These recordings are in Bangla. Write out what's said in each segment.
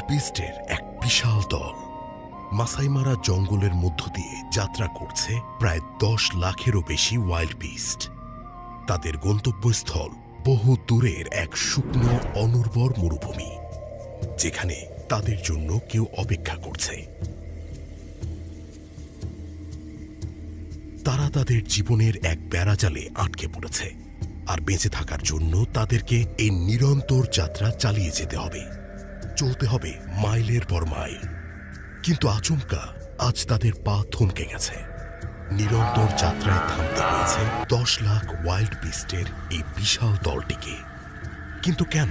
বিস্টের এক বিশাল দল মাসাই মারা জঙ্গলের মধ্য দিয়ে যাত্রা করছে প্রায় 10 লাখেরও বেশি ওয়াইল্ড বিস্ট। তাদের গন্তব্যস্থল বহু দূরের এক শুকনো অনুর্বর মরুভূমি, যেখানে তাদের জন্য কেউ অপেক্ষা করছে। তারা তাদের জীবনের এক বেড়াজালে আটকে পড়েছে, আর বেঁচে থাকার জন্য তাদেরকে এই নিরন্তর যাত্রা চালিয়ে যেতে হবে। চলতে হবে মাইলের পর মাইল। কিন্তু আচমকা আজ তাদের পা থমকে গেছে। নিরন্তর যাত্রায় থামতে হয়েছে 10 লাখ ওয়াইল্ড বিস্টের এই বিশাল দলটিকে। কিন্তু কেন?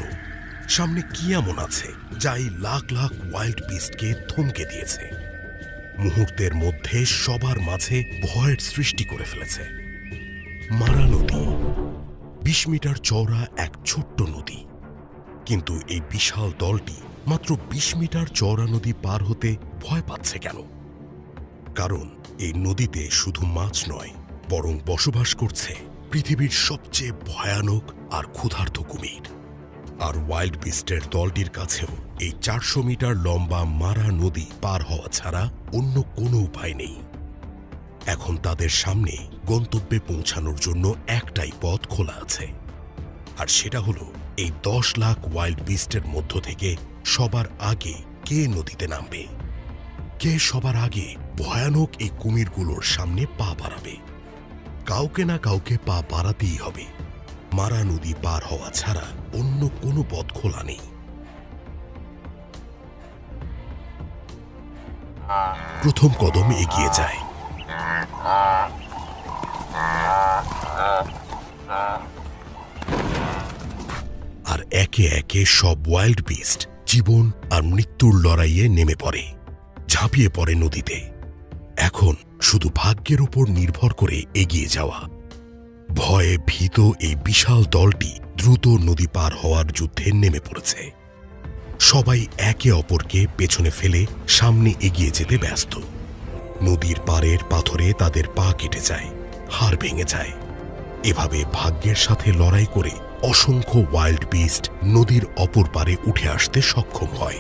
সামনে কি এমন আছে যা এই লাখ লাখ ওয়াইল্ড বিস্টকে থমকে দিয়েছে? মুহূর্তের মধ্যে সবার মাঝে ভয়ের সৃষ্টি করে ফেলেছে। মারা নদী 20 মিটার চওড়া এক ছোট্ট নদী, কিন্তু এই বিশাল দলটি মাত্র 20 মিটার চওড়া নদী পার হতে ভয় পাচ্ছে কেন? কারণ এই নদীতে শুধু মাছ নয়, বরং বসবাস করছে পৃথিবীর সবচেয়ে ভয়ানক আর ক্ষুধার্ত কুমির। আর ওয়াইল্ড বিস্টের দলটির কাছেও এই 400 মিটার লম্বা মারা নদী পার হওয়া ছাড়া অন্য কোনো উপায় নেই। এখন তাদের সামনে গন্তব্যে পৌঁছানোর জন্য একটাই পথ খোলা আছে, আর সেটা হলো এই 10 লাখ ওয়াইল্ড বিস্টের মধ্য থেকে সবার আগে কে নদীতে নামবে, কে সবার আগে ভয়ানক এই কুমিরগুলোর সামনে পা বাড়াবে। কাউকে না কাউকে পা বাড়াতেই হবে। মারা নদী পার হওয়া ছাড়া অন্য কোনো পথ খোলা নেই। প্রথম কদম এগিয়ে যায়। আর একে একে সব ওয়াইল্ড বিস্ট জীবন আর মৃত্যুর লড়াইয়ে নেমে পড়ে, ঝাঁপিয়ে পড়ে নদীতে। এখন শুধু ভাগ্যের উপর নির্ভর করে এগিয়ে যাওয়া। ভয়ে ভীত এই বিশাল দলটি দ্রুত নদী পার হওয়ার যুদ্ধে নেমে পড়েছে। সবাই একে অপরকে পেছনে ফেলে সামনে এগিয়ে যেতে ব্যস্ত। নদীর পাড়ের পাথরে তাদের পা কেটে যায়, হাড় ভেঙে যায়। এভাবে ভাগ্যের সাথে লড়াই করে অসংখ্য ওয়াইল্ড বিস্ট নদীর অপর পারে উঠে আসতে সক্ষম হয়।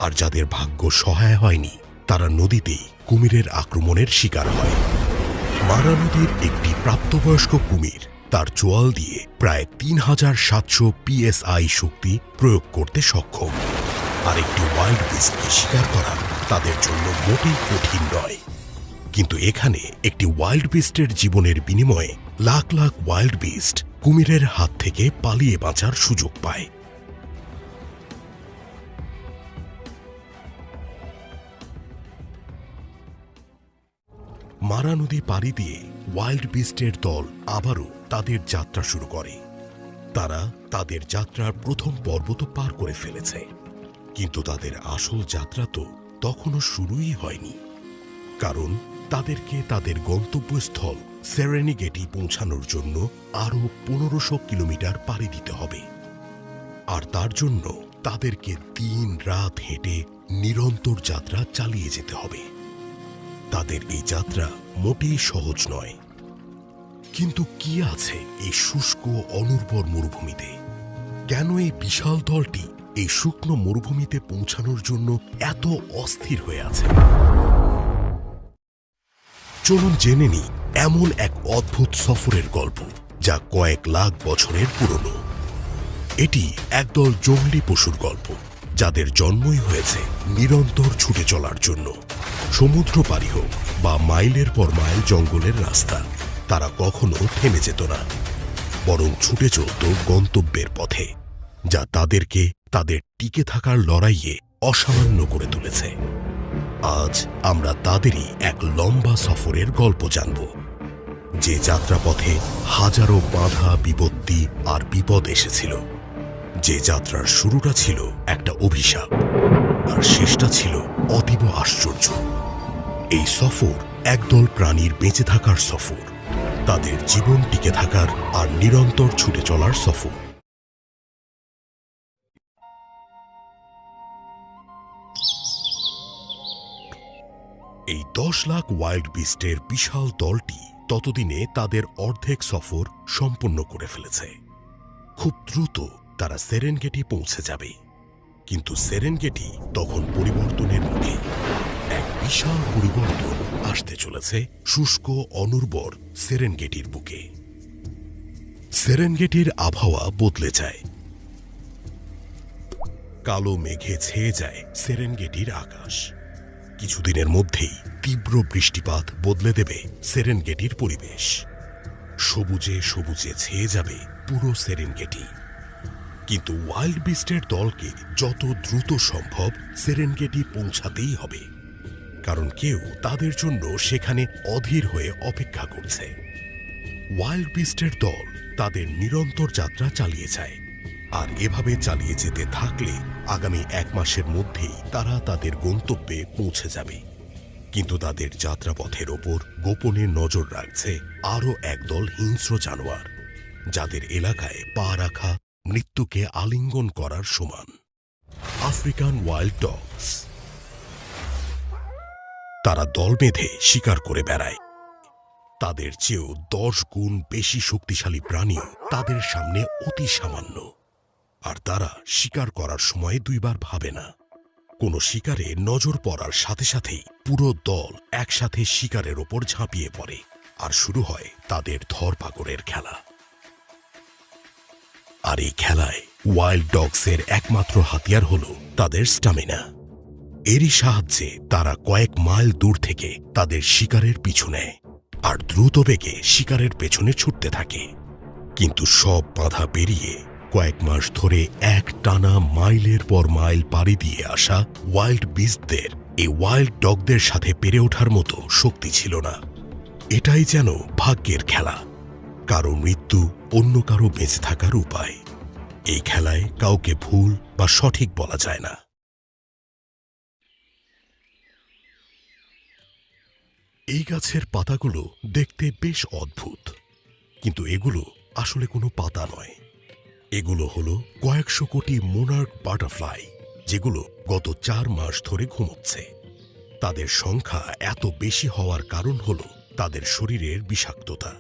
আর যাদের ভাগ্য সহায় হয়নি, তারা নদীতেই কুমিরের আক্রমণের শিকার হয়। মারা নদীর একটি প্রাপ্তবয়স্ক কুমির তার চোয়াল দিয়ে প্রায় 3700 PSI শক্তি প্রয়োগ করতে সক্ষম। আর একটি ওয়াইল্ড বিস্টকে শিকার করা তাদের জন্য মোটেই কঠিন নয়। কিন্তু এখানে একটি ওয়াইল্ড বিস্টের জীবনের বিনিময়ে লাখ লাখ ওয়াইল্ড বিস্ট কুমিরের হাত থেকে পালিয়ে বাঁচার সুযোগ পায়। মারা নদী পাড়ি দিয়ে ওয়াইল্ড বিস্টের দল আবারও তাদের যাত্রা শুরু করে। তারা তাদের যাত্রার প্রথম পর্ব তো পার করে ফেলেছে, কিন্তু তাদের আসল যাত্রা তো তখনও শুরুই হয়নি। কারণ তাদেরকে তাদের গন্তব্যস্থল সেরেনিগেটি পৌঁছানোর জন্য আরও 1500 কিলোমিটার পাড়ি দিতে হবে। আর তার জন্য তাদেরকে দিন রাত হেঁটে নিরন্তর যাত্রা চালিয়ে যেতে হবে। তাদের এই যাত্রা মোটেই সহজ নয়। কিন্তু কি আছে এই শুষ্ক অনুর্বর মরুভূমিতে? কেন এই বিশাল দলটি এই শুকনো মরুভূমিতে পৌঁছানোর জন্য এত অস্থির হয়ে আছে? চলুন জেনে নিই এমন এক অদ্ভুত সফরের গল্প, যা কয়েক লাখ বছরের পুরনো। এটি একদল জঙ্গলি পশুর গল্প, যাদের জন্মই হয়েছে নিরন্তর ছুটে চলার জন্য। সমুদ্র পাড়ি হোক বা মাইলের পর মাইল জঙ্গলের রাস্তা, তারা কখনো থেমে যেত না, বরং ছুটে চলত গন্তব্যের পথে, যা তাদেরকে তাদের টিকে থাকার লড়াইয়ে অসামান্য করে তুলেছে। আজ আমরা তাদেরই এক লম্বা সফরের গল্প জানব, যে যাত্রাপথে হাজারো বাধা বিপত্তি আর বিপদ এসেছিল। যে যাত্রার শুরুটা ছিল একটা অভিশাপ, আর শেষটা ছিল অতীব আশ্চর্য। এই সফর একদল প্রাণীর বেঁচে থাকার সফর, তাদের জীবন টিকে থাকার আর নিরন্তর ছুটে চলার সফর। এই 10 লাখ ওয়াইল্ড বিস্টের বিশাল দলটি ততদিনে তাদের অর্ধেক সফর সম্পন্ন করে ফেলেছে। খুব দ্রুত তারা সেরেনগেটি পৌঁছে যাবে। কিন্তু সেরেনগেটি তখন পরিবর্তনের মুখে। এক বিশাল পরিবর্তন আসতে চলেছে শুষ্ক অনুর্বর সেরেনগেটির বুকে। সেরেনগেটির আবহাওয়া বদলে যায়। কালো মেঘে ছেয়ে যায় সেরেনগেটির আকাশ। কিছুদিনের মধ্যেই তীব্র বৃষ্টিপাত বদলে দেবে সেরেনগেটির পরিবেশ। সবুজে সবুজে ছেয়ে যাবে পুরো সেরেনগেটি। কিন্তু ওয়াইল্ড বিস্টের দলকে যত দ্রুত সম্ভব সেরেনগেটি পৌঁছাতেই হবে, কারণ কেউ তাদের জন্য সেখানে অধীর হয়ে অপেক্ষা করছে। ওয়াইল্ড বিস্টের দল তাদের নিরন্তর যাত্রা চালিয়ে যায়, আর এভাবে চালিয়ে যেতে থাকলে আগামী 1 মাসের মধ্যেই তারা তাদের গন্তব্যে পৌঁছে যাবে। কিন্তু তাদের যাত্রাপথের ওপর গোপনে নজর রাখছে আরও একদল হিংস্র জানোয়ার, যাদের এলাকায় পা রাখা মৃত্যুকে আলিঙ্গন করার সমান। African wild dogs. তারা দল বেঁধে শিকার করে বেড়ায়। তাদের চেয়েও 10 গুণ বেশি শক্তিশালী প্রাণীও তাদের সামনে অতি সামান্য। আর তারা শিকার করার সময় 2 বার ভাবে না। কোনো শিকারে নজর পড়ার সাথে সাথেই পুরো দল একসাথে শিকারের ওপর ঝাঁপিয়ে পড়ে, আর শুরু হয় তাদের ধরপাকড়ের খেলা। আর এই খেলায় ওয়াইল্ড ডগসের একমাত্র হাতিয়ার হল তাদের স্টামিনা। এরই সাহায্যে তারা কয়েক মাইল দূর থেকে তাদের শিকারের পিছু নেয়, আর দ্রুত বেগে শিকারের পেছনে ছুটতে থাকে। কিন্তু সব বাধা পেরিয়ে কয়েক মাস ধরে এক টানা মাইলের পর মাইল পাড়ি দিয়ে আসা ওয়াইল্ড বিস্টদের এই ওয়াইল্ড ডগদের সাথে পেরে ওঠার মতো শক্তি ছিল না। এটাই যেন ভাগ্যের খেলা, কারো মৃত্যু, অন্য কারো বেঁচে থাকার উপায়। এই খেলায় কাউকে ভুল বা সঠিক বলা যায় না। এই গাছের পাতাগুলো দেখতে বেশ অদ্ভুত, কিন্তু এগুলো আসলে কোনো পাতা নয়। এগুলো হলো কয়েকশো কোটি মোনার্ক বাটারফ্লাই, যেগুলো গত 4 মাস ধরে ঘুমোচ্ছে। তাদের সংখ্যা এত বেশি হওয়ার কারণ হলো তাদের শরীরের বিষাক্ততা।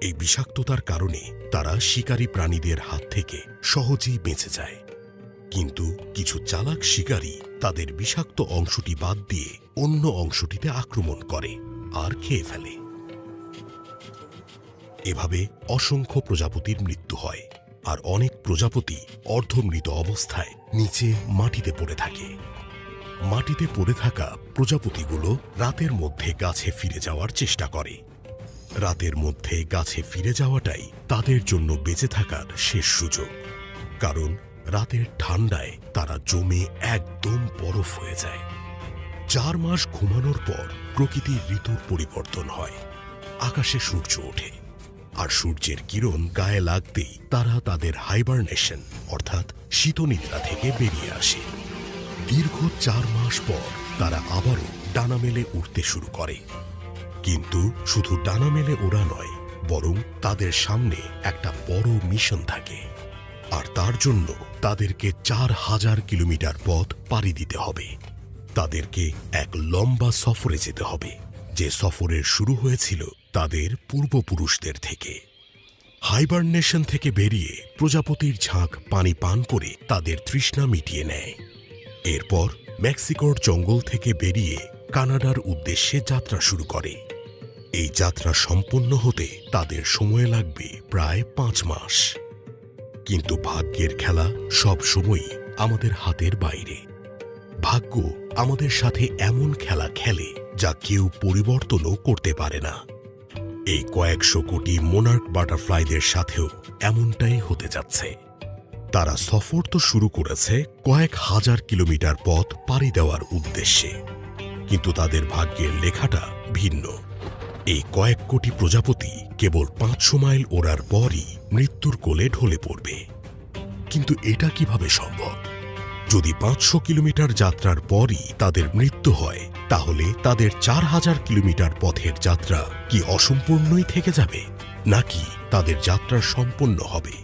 এই বিষাক্ততার কারণে তারা শিকারী প্রাণীদের হাত থেকে সহজেই বেঁচে যায়। কিন্তু কিছু চালাক শিকারী তাদের বিষাক্ত অংশটি বাদ দিয়ে অন্য অংশটিতে আক্রমণ করে আর খেয়ে ফেলে। এভাবে অসংখ্য প্রজাপতির মৃত্যু হয়, আর অনেক প্রজাপতি অর্ধমৃত অবস্থায় নিচে মাটিতে পড়ে থাকে। মাটিতে পড়ে থাকা প্রজাপতিগুলো রাতের মধ্যে গাছে ফিরে যাওয়ার চেষ্টা করে। রাতের মধ্যে গাছে ফিরে যাওয়াটাই তাদের জন্য বেঁচে থাকার শেষ সুযোগ, কারণ রাতের ঠান্ডায় তারা জমে একদম বরফ হয়ে যায়। 4 মাস ঘুমানোর পর প্রকৃতির ঋতুর পরিবর্তন হয়। আকাশে সূর্য ওঠে, আর সূর্যের কিরণ গায়ে লাগতেই তারা তাদের হাইবারনেশন অর্থাৎ শীতনিদ্রা থেকে বেরিয়ে আসে। দীর্ঘ 4 মাস পর তারা আবারও ডানা মেলে উড়তে শুরু করে। কিন্তু শুধু ডানা মেলে ওড়া নয়, বরং তাদের সামনে একটা বড় মিশন থাকে। আর তার জন্য তাদেরকে 4000 কিলোমিটার পথ পাড়ি দিতে হবে। তাদেরকে এক লম্বা সফরে যেতে হবে, যে সফরের শুরু হয়েছিল তাদের পূর্বপুরুষদের থেকে। হাইবারনেশন থেকে বেরিয়ে প্রজাপতির ঝাঁক পানি পান করে তাদের তৃষ্ণা মিটিয়ে নেয়। এরপর মেক্সিকোর জঙ্গল থেকে বেরিয়ে কানাডার উদ্দেশ্যে যাত্রা শুরু করে। এই যাত্রা সম্পন্ন হতে তাদের সময় লাগবে প্রায় 5 মাস। কিন্তু ভাগ্যের খেলা সব সময়ই আমাদের হাতের বাইরে। ভাগ্য আমাদের সাথে এমন খেলা খেলে যা কেউ পরিবর্তনও করতে পারে না। এই কয়েকশো কোটি মোনার্ক বাটারফ্লাইদের সাথেও এমনটাই হতে যাচ্ছে। তারা সফর তো শুরু করেছে কয়েক হাজার কিলোমিটার পথ পাড়ি দেওয়ার উদ্দেশ্যে, কিন্তু তাদের ভাগ্যের লেখাটা ভিন্ন। এই কয়েক কোটি প্রজাপতি কেবল 500 মাইল ওড়ার পরই মৃত্যুর কোলে ঢলে পড়বে। কিন্তু এটা কিভাবে সম্ভব? যদি 500 কিলোমিটার যাত্রার পরই তাদের মৃত্যু হয়, তাহলে তাদের 4000 কিলোমিটার পথের যাত্রা কি অসম্পূর্ণই থেকে যাবে, নাকি তাদের যাত্রা সম্পন্ন হবে?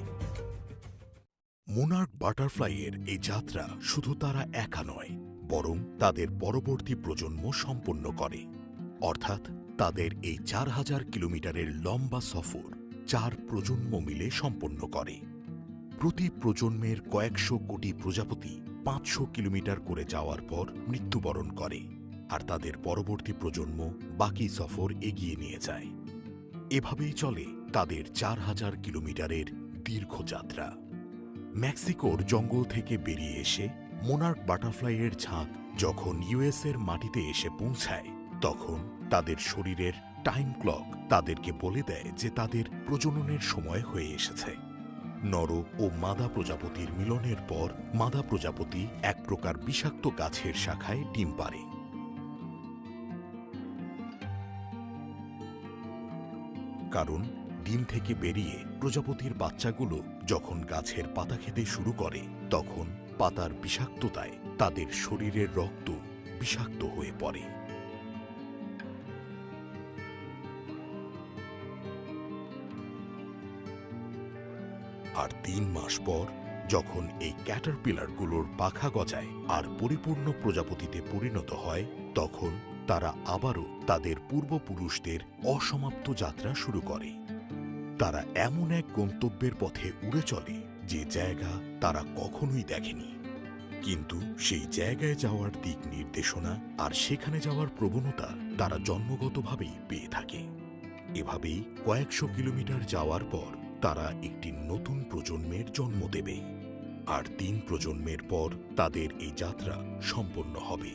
মোনার্ক বাটারফ্লাইয়ের এই যাত্রা শুধু তারা একা নয়, বরং তাদের পরবর্তী প্রজন্ম সম্পন্ন করে। অর্থাৎ তাদের এই 4000 কিলোমিটারের লম্বা সফর 4 প্রজন্ম মিলে সম্পন্ন করে। প্রতি প্রজন্মের কয়েকশো কোটি প্রজাপতি 500 কিলোমিটার করে যাওয়ার পর মৃত্যুবরণ করে, আর তাদের পরবর্তী প্রজন্ম বাকি সফর এগিয়ে নিয়ে যায়। এভাবেই চলে তাদের 4000 কিলোমিটারের দীর্ঘ যাত্রা। মেক্সিকোর জঙ্গল থেকে বেরিয়ে এসে মোনার্ক বাটারফ্লাইয়ের ঝাঁক যখন ইউএসের মাটিতে এসে পৌঁছায়, তখন তাদের শরীরের টাইম ক্লক তাদেরকে বলে দেয় যে তাদের প্রজননের সময় হয়ে এসেছে। নর ও মাদা প্রজাপতির মিলনের পর মাদা প্রজাপতি এক প্রকার বিষাক্ত গাছের শাখায় ডিম পাড়ে। কারণ ডিম থেকে বেরিয়ে প্রজাপতির বাচ্চাগুলো যখন গাছের পাতা খেতে শুরু করে, তখন পাতার বিষাক্ততায় তাদের শরীরের রক্ত বিষাক্ত হয়ে পড়ে। আর 3 মাস পর যখন এই ক্যাটারপিলারগুলোর পাখা গজায় আর পরিপূর্ণ প্রজাপতিতে পরিণত হয়, তখন তারা আবারও তাদের পূর্বপুরুষদের অসমাপ্ত যাত্রা শুরু করে। তারা এমন এক গন্তব্যের পথে উড়ে চলে যে জায়গা তারা কখনোই দেখেনি, কিন্তু সেই জায়গায় যাওয়ার দিক নির্দেশনা আর সেখানে যাওয়ার প্রবণতা তারা জন্মগতভাবেই পেয়ে থাকে। এভাবেই কয়েকশো কিলোমিটার যাওয়ার পর তারা একটি নতুন প্রজন্মের জন্ম দেবে, আর 3 প্রজন্মের পর তাদের এই যাত্রা সম্পন্ন হবে।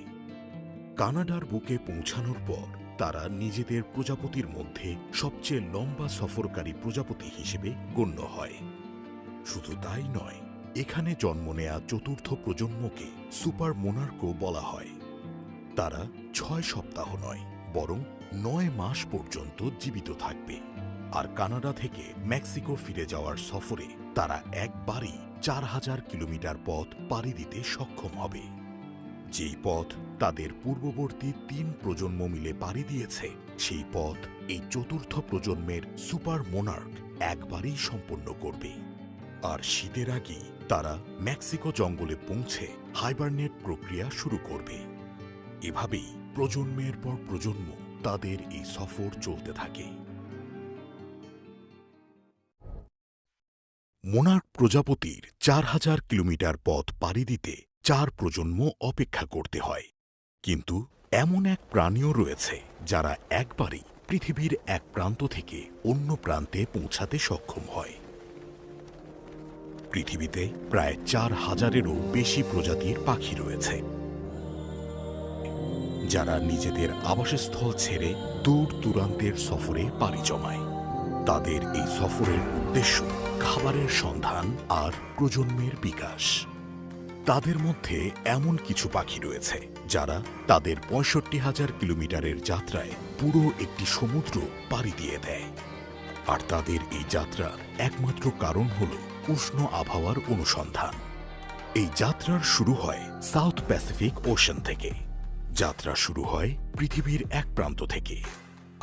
কানাডার বুকে পৌঁছানোর পর তারা নিজেদের প্রজাপতির মধ্যে সবচেয়ে লম্বা সফরকারী প্রজাপতি হিসেবে গণ্য হয়। শুধু তাই নয়, এখানে জন্ম নেয়া চতুর্থ প্রজন্মকে সুপার মোনার্কও বলা হয়। তারা 6 সপ্তাহ নয়, বরং 9 মাস পর্যন্ত জীবিত থাকবে। আর কানাডা থেকে মেক্সিকো ফিরে যাওয়ার সফরে তারা একবারই 4000 কিলোমিটার পথ পাড়ি দিতে সক্ষম হবে। যেই পথ তাদের পূর্ববর্তী 3 প্রজন্ম মিলে পাড়ি দিয়েছে, সেই পথ এই চতুর্থ প্রজন্মের সুপার মোনার্ক একবারই সম্পন্ন করবে। আর শীতের আগেই তারা মেক্সিকো জঙ্গলে পৌঁছে হাইবারনেট প্রক্রিয়া শুরু করবে। এভাবেই প্রজন্মের পর প্রজন্ম তাদের এই সফর চলতে থাকে। মোনার্ক প্রজাপতির 4000 কিলোমিটার পথ পাড়ি দিতে 4 প্রজন্ম অপেক্ষা করতে হয়। কিন্তু এমন এক প্রাণীও রয়েছে যারা একবারই পৃথিবীর এক প্রান্ত থেকে অন্য প্রান্তে পৌঁছাতে সক্ষম হয়। পৃথিবীতে প্রায় 4000-এরও বেশি প্রজাতির পাখি রয়েছে, যারা নিজেদের আবাসস্থল ছেড়ে দূর দূরান্তের সফরে পাড়ি জমায়। তাদের এই সফরের উদ্দেশ্য খাবারের সন্ধান আর প্রজন্মের বিকাশ। তাদের মধ্যে এমন কিছু পাখি রয়েছে যারা তাদের 65,000 কিলোমিটারের যাত্রায় পুরো একটি সমুদ্র পাড়ি দিয়ে দেয়। আর তাদের এই যাত্রার একমাত্র কারণ হল উষ্ণ আবহাওয়ার অনুসন্ধান। এই যাত্রার শুরু হয় সাউথ প্যাসিফিক ওশান থেকে। যাত্রা শুরু হয় পৃথিবীর এক প্রান্ত থেকে,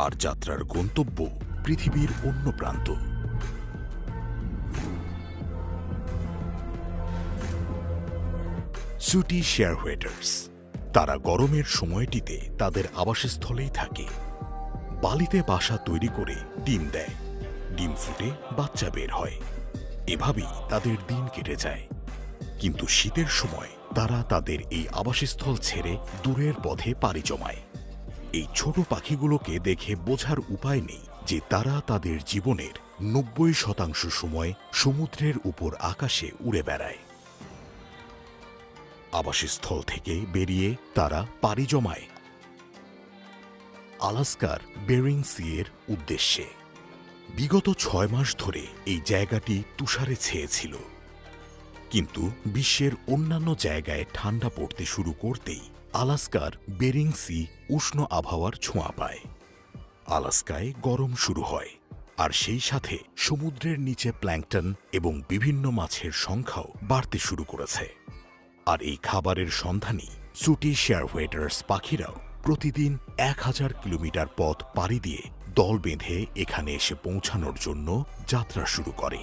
আর যাত্রার গন্তব্য পৃথিবীর অন্য প্রান্ত। সুটি শেয়ারওয়েটার্স, তারা গরমের সময়টিতে তাদের আবাসস্থলেই থাকে। বালিতে বাসা তৈরি করে ডিম দেয়, ডিম ফুটে বাচ্চা বের হয়। এভাবেই তাদের দিন কেটে যায়। কিন্তু শীতের সময় তারা তাদের এই আবাসস্থল ছেড়ে দূরের পথে পাড়ি জমায়। এই ছোট পাখিগুলোকে দেখে বোঝার উপায় নেই যে তারা তাদের জীবনের 90% সময় সমুদ্রের উপর আকাশে উড়ে বেড়ায়। আবাসস্থল থেকে বেরিয়ে তারা পাড়ি জমায় আলাস্কার বেরিং সি এর উদ্দেশ্যে। বিগত 6 মাস ধরে এই জায়গাটি তুষারে ছেয়েছিল, কিন্তু বিশ্বের অন্যান্য জায়গায় ঠান্ডা পড়তে শুরু করতেই আলাস্কার বেরিং সি উষ্ণ আবহাওয়ার ছোঁয়া পায়। আলাস্কায় গরম শুরু হয়, আর সেই সাথে সমুদ্রের নিচে প্ল্যাঙ্কটন এবং বিভিন্ন মাছের সংখ্যাও বাড়তে শুরু করেছে। আর এই খাবারের সন্ধানী সুটি শেয়ারওয়েটার্স পাখিরাও প্রতিদিন 1000 কিলোমিটার পথ পাড়ি দিয়ে দল বেঁধে এখানে এসে পৌঁছানোর জন্য যাত্রা শুরু করে।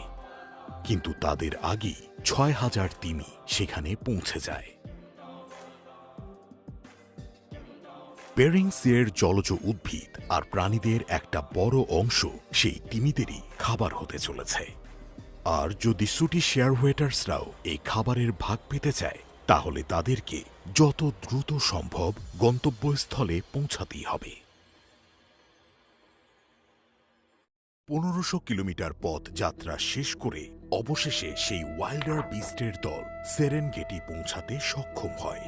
কিন্তু তাদের আগেই 6000 তিমি সেখানে পৌঁছে যায়। বেরিং সি এর জলজ উদ্ভিদ আর প্রাণীদের একটা বড় অংশ সেই তিমিদেরই খাবার হতে চলেছে। আর যদি সুটি শেয়ার ওয়েটার্সরাও এই খাবারের ভাগ পেতে চায়, তাহলে তাদেরকে যত দ্রুত সম্ভব গন্তব্যস্থলে পৌঁছাতেই হবে। 1500 কিলোমিটার পথ যাত্রা শেষ করে অবশেষে সেই ওয়াইল্ডার বিস্টের দল সেরেনগেটি পৌঁছাতে সক্ষম হয়।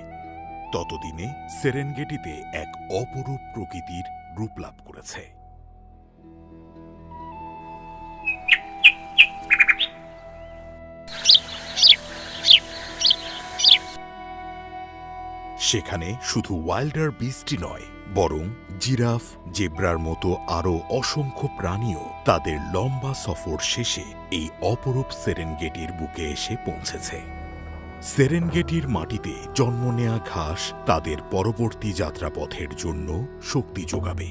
ততদিনে সেরেনগেটিতে এক অপরূপ প্রকৃতির রূপ লাভ করেছে। সেখানে শুধু ওয়াইল্ডার বিস্টই নয়, বরং জিরাফ, জেব্রার মতো আরও অসংখ্য প্রাণীও তাদের লম্বা সফর শেষে এই অপরূপ সেরেনগেটির বুকে এসে পৌঁছেছে। সেরেনগেটির মাটিতে জন্ম নেয়া ঘাস তাদের পরবর্তী যাত্রাপথের জন্য শক্তি যোগাবে।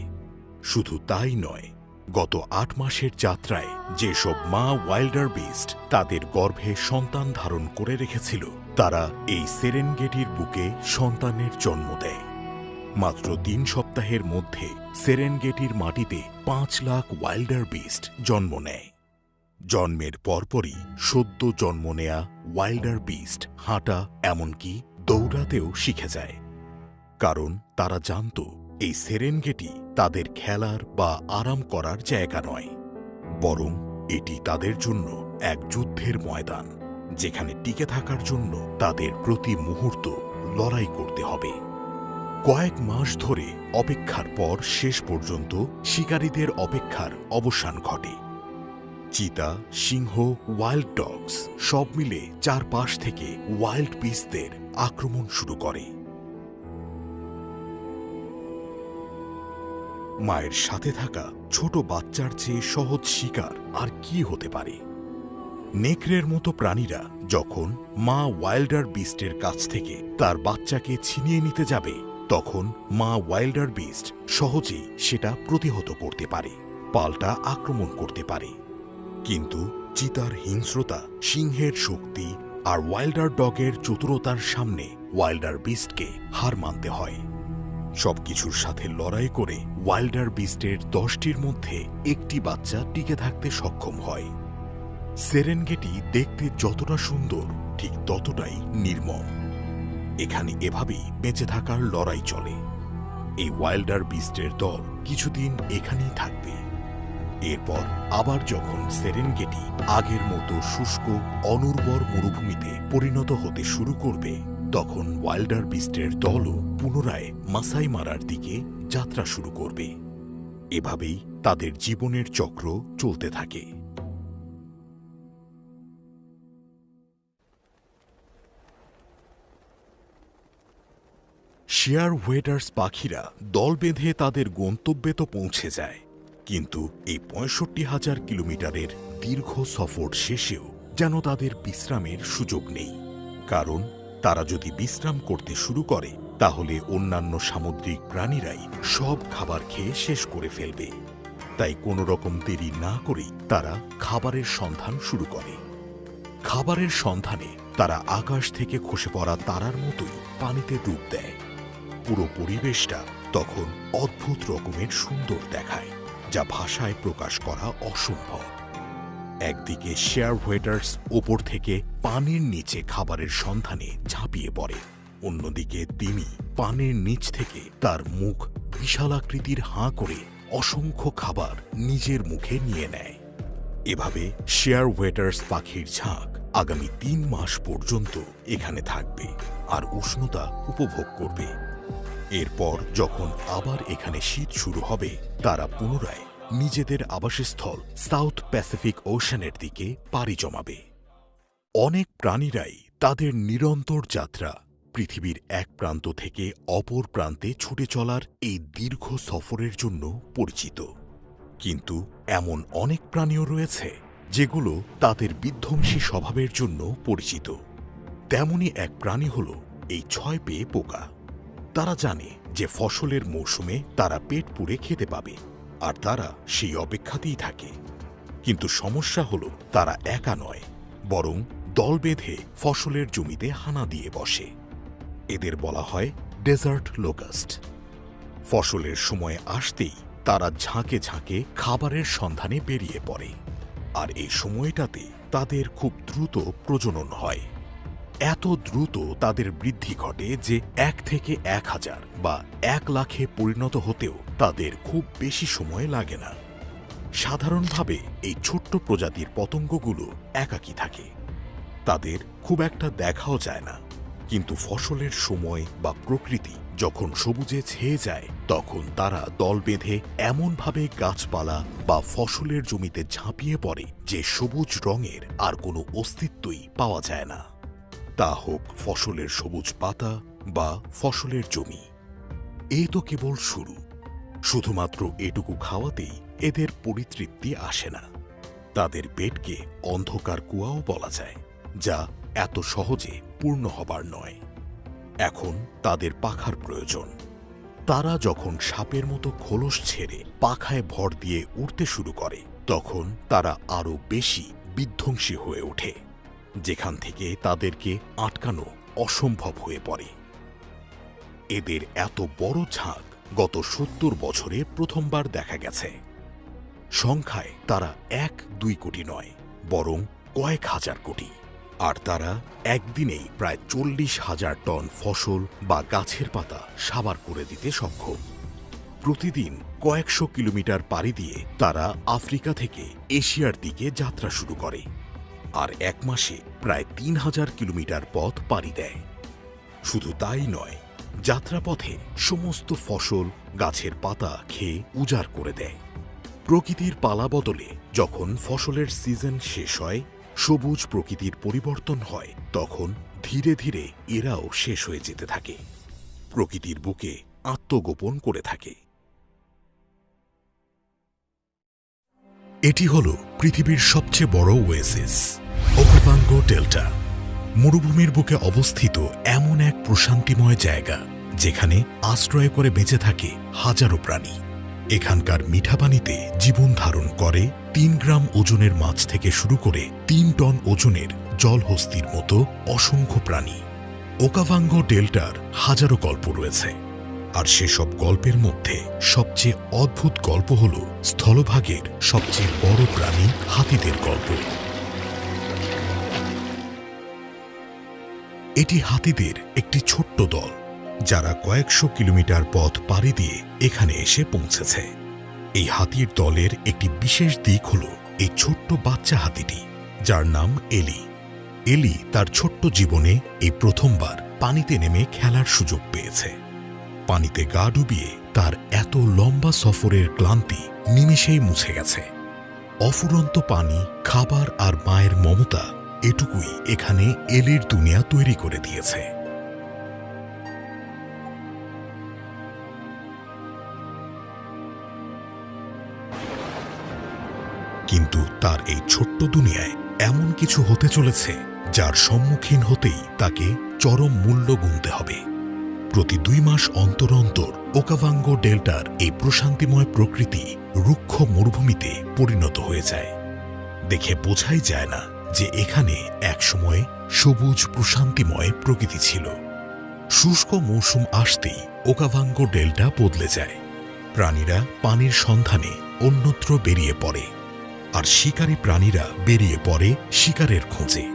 শুধু তাই নয়, গত 8 মাসের যাত্রায় যেসব মা ওয়াইল্ডার বিস্ট তাদের গর্ভে সন্তান ধারণ করে রেখেছিল, তারা এই সেরেনগেটির বুকে সন্তানের জন্ম দেয়। মাত্র 3 সপ্তাহের মধ্যে সেরেনগেটির মাটিতে 5 লাখ ওয়াইল্ডার বিস্ট জন্ম নেয়। জন্মের পরপরই সদ্য জন্ম নেয়া ওয়াইল্ডার বিস্ট হাঁটা, এমনকি দৌড়াতেও শিখে যায়। কারণ তারা জানত এই সেরেনগেটি তাদের খেলার বা আরাম করার জায়গা নয়, বরং এটি তাদের জন্য এক যুদ্ধের ময়দান, যেখানে টিকে থাকার জন্য তাদের প্রতি মুহূর্ত লড়াই করতে হবে। কয়েক মাস ধরে অপেক্ষার পর শেষ পর্যন্ত শিকারীদের অপেক্ষার অবসান ঘটে। চিতা, সিংহ, ওয়াইল্ড ডগস সব মিলে চারপাশ থেকে ওয়াইল্ড বিস্টদের আক্রমণ শুরু করে। মায়ের সাথে থাকা ছোট বাচ্চার চেয়ে সহজ শিকার আর কি হতে পারে? নেকড়ের মতো প্রাণীরা যখন মা ওয়াইল্ডার বিস্টের কাছ থেকে তার বাচ্চাকে ছিনিয়ে নিতে যাবে, তখন মা ওয়াইল্ডার বিস্ট সহজেই সেটা প্রতিহত করতে পারে, পাল্টা আক্রমণ করতে পারে। কিন্তু চিতার হিংস্রতা, সিংহের শক্তি আর ওয়াইল্ডার ডগের চতুরতার সামনে ওয়াইল্ডার বিস্টকে হার মানতে হয়। সবকিছুর সাথে লড়াই করে ওয়াইল্ডার বিস্টের 10টির মধ্যে একটি বাচ্চা টিকে থাকতে সক্ষম হয়। সেরেনগেটি দেখতে যতটা সুন্দর, ঠিক ততটাই নির্মম। এখানে এভাবেই বেঁচে থাকার লড়াই চলে। এই ওয়াইল্ডার বিস্টের দল কিছুদিন এখানেই থাকবে। এরপর আবার যখন সেরেনগেটি আগের মতো শুষ্ক, অনুর্বর মরুভূমিতে পরিণত হতে শুরু করবে, তখন ওয়াইল্ডার বিস্টের দলও পুনরায় মাসাই মারার দিকে যাত্রা শুরু করবে। এভাবেই তাদের জীবনের চক্র চলতে থাকে। শেয়ার ওয়েটার্স পাখিরা দল বেঁধে তাদের গন্তব্যে তো পৌঁছে যায়, কিন্তু এই 65,000 কিলোমিটারের দীর্ঘ সফর শেষেও যেন তাদের বিশ্রামের সুযোগ নেই। কারণ তারা যদি বিশ্রাম করতে শুরু করে, তাহলে অন্যান্য সামুদ্রিক প্রাণীরাই সব খাবার খেয়ে শেষ করে ফেলবে। তাই কোনো রকম দেরি না করেই তারা খাবারের সন্ধান শুরু করে। খাবারের সন্ধানে তারা আকাশ থেকে খসে পড়া তারার মতোই পানিতে ডুব দেয়। পুরো পরিবেশটা তখন অদ্ভুত রকমের সুন্দর দেখায়, যা ভাষায় প্রকাশ করা অসম্ভব। একদিকে শেয়ার ওয়েটার্স ওপর থেকে পানির নিচে খাবারের সন্ধানে ঝাঁপিয়ে পড়ে, অন্যদিকে তিনি পানির নিচ থেকে তার মুখ বিশালাকৃতির হাঁ করে অসংখ্য খাবার নিজের মুখে নিয়ে নেয়। এভাবে শেয়ার ওয়েটার্স পাখির ঝাঁক আগামী 3 মাস পর্যন্ত এখানে থাকবে আর উষ্ণতা উপভোগ করবে। এরপর যখন আবার এখানে শীত শুরু হবে, তারা পুনরায় নিজেদের আবাসস্থল সাউথ প্যাসিফিক ওশানের দিকে পাড়ি জমাবে। অনেক প্রাণীরাই তাদের নিরন্তর যাত্রা, পৃথিবীর এক প্রান্ত থেকে অপর প্রান্তে ছুটে চলার এই দীর্ঘ সফরের জন্য পরিচিত। কিন্তু এমন অনেক প্রাণীও রয়েছে যেগুলো তাদের বিধ্বংসী স্বভাবের জন্য পরিচিত। তেমনি এক প্রাণী হল এই 6 পেয়ে পোকা। তারা জানে যে ফসলের মৌসুমে তারা পেট পুড়ে খেতে পাবে, আর তারা সেই অপেক্ষাতেই থাকে। কিন্তু সমস্যা হল তারা একা নয়, বরং দল বেঁধে ফসলের জমিতে হানা দিয়ে বসে। এদের বলা হয় ডেজার্ট লোকাস্ট। ফসলের সময় আসতেই তারা ঝাঁকে ঝাঁকে খাবারের সন্ধানে বেরিয়ে পড়ে, আর এই সময়টাতে তাদের খুব দ্রুত প্রজনন হয়। এত দ্রুত তাদের বৃদ্ধি ঘটে যে 1 থেকে 1000 বা 1 লাখে পরিণত হতেও তাদের খুব বেশি সময় লাগে না। সাধারণভাবে এই ছোট্ট প্রজাতির পতঙ্গগুলো একাকী থাকে, তাদের খুব একটা দেখাও যায় না। কিন্তু ফসলের সময় বা প্রকৃতি যখন সবুজে ছেয়ে যায়, তখন তারা দল বেঁধে এমনভাবে গাছপালা বা ফসলের জমিতে ঝাঁপিয়ে পড়ে যে সবুজ রঙের আর কোনো অস্তিত্বই পাওয়া যায় না। তা হোক ফসলের সবুজ পাতা বা ফসলের জমি। এই তো কেবল শুরু। শুধুমাত্র এটুকু খাওয়াতেই এদের পরিতৃপ্তি আসে না। তাদের পেটকে অন্ধকার কুয়াও বলা যায়, যা এত সহজে পূর্ণ হবার নয়। এখন তাদের পাখার প্রয়োজন। তারা যখন সাপের মতো খোলস ছেড়ে পাখায় ভর দিয়ে উড়তে শুরু করে, তখন তারা আরো বেশি বিধ্বংসী হয়ে ওঠে, যেখান থেকে তাদেরকে আটকানো অসম্ভব হয়ে পড়ে। এদের এত বড় ঝাঁক গত 70 বছরে প্রথমবার দেখা গেছে। সংখ্যায় তারা 1-2 কোটি নয়, বরং কয়েক হাজার কোটি। আর তারা একদিনেই প্রায় 40,000 টন ফসল বা গাছের পাতা সাবার করে দিতে সক্ষম। প্রতিদিন কয়েকশো কিলোমিটার পাড়ি দিয়ে তারা আফ্রিকা থেকে এশিয়ার দিকে যাত্রা শুরু করে, আর 1 মাসে প্রায় 3000 কিলোমিটার পথ পাড়ি দেয়। শুধু তাই নয়, যাত্রাপথে সমস্ত ফসল গাছের পাতা খেয়ে উজাড় করে দেয়। প্রকৃতির পালা বদলে যখন ফসলের সিজন শেষ হয়, সবুজ প্রকৃতির পরিবর্তন হয়, তখন ধীরে ধীরে এরাও শেষ হয়ে যেতে থাকে, প্রকৃতির বুকে আত্মগোপন করে থাকে। এটি হল পৃথিবীর সবচেয়ে বড় ওয়েসিস, ওকাভাঙ্গো ডেল্টা। মরুভূমির বুকে অবস্থিত এমন এক প্রশান্তিময় জায়গা, যেখানে আশ্রয় করে বেঁচে থাকে হাজারো প্রাণী। এখানকার মিঠা পানিতে জীবন ধারণ করে 3 গ্রাম ওজনের মাছ থেকে শুরু করে 3 টন ওজনের জলহস্তির মতো অসংখ্য প্রাণী। ওকাভাঙ্গো ডেল্টার হাজারো গল্প রয়েছে, আর সেসব গল্পের মধ্যে সবচেয়ে অদ্ভুত গল্প হল স্থলভাগের সবচেয়ে বড় প্রাণী হাতিদের গল্প। এটি হাতিদের একটি ছোট্ট দল, যারা কয়েকশো কিলোমিটার পথ পাড়ি দিয়ে এখানে এসে পৌঁছেছে। এই হাতির দলের একটি বিশেষ দিক হল এই ছোট্ট বাচ্চা হাতিটি, যার নাম এলি। এলি তার ছোট্ট জীবনে এই প্রথমবার পানিতে নেমে খেলার সুযোগ পেয়েছে। পানিতে গা ডুবিয়ে তার এত লম্বা সফরের ক্লান্তি নিমেষেই মুছে গেছে। অফুরন্ত পানি, খাবার আর মায়ের মমতা, এটুকুই এখানে এলির দুনিয়া তৈরি করে দিয়েছে। কিন্তু তার এই ছোট্ট দুনিয়ায় এমন কিছু হতে চলেছে, যার সম্মুখীন হতেই তাকে চরম মূল্য গুনতে হবে। প্রতি 2 মাস অন্তর অন্তর ওকাভাঙ্গো ডেল্টার এই প্রশান্তিময় প্রকৃতি রুক্ষ মরুভূমিতে পরিণত হয়ে যায়। দেখে বোঝাই যায় না যে এখানে একসময় সবুজ প্রশান্তিময় প্রকৃতি ছিল। শুষ্ক মৌসুম আসতেই ওকাভাঙ্গো ডেল্টা বদলে যায়। প্রাণীরা পানির সন্ধানে অন্যত্র বেরিয়ে পড়ে, আর শিকারী প্রাণীরা বেরিয়ে পড়ে শিকারের খোঁজে।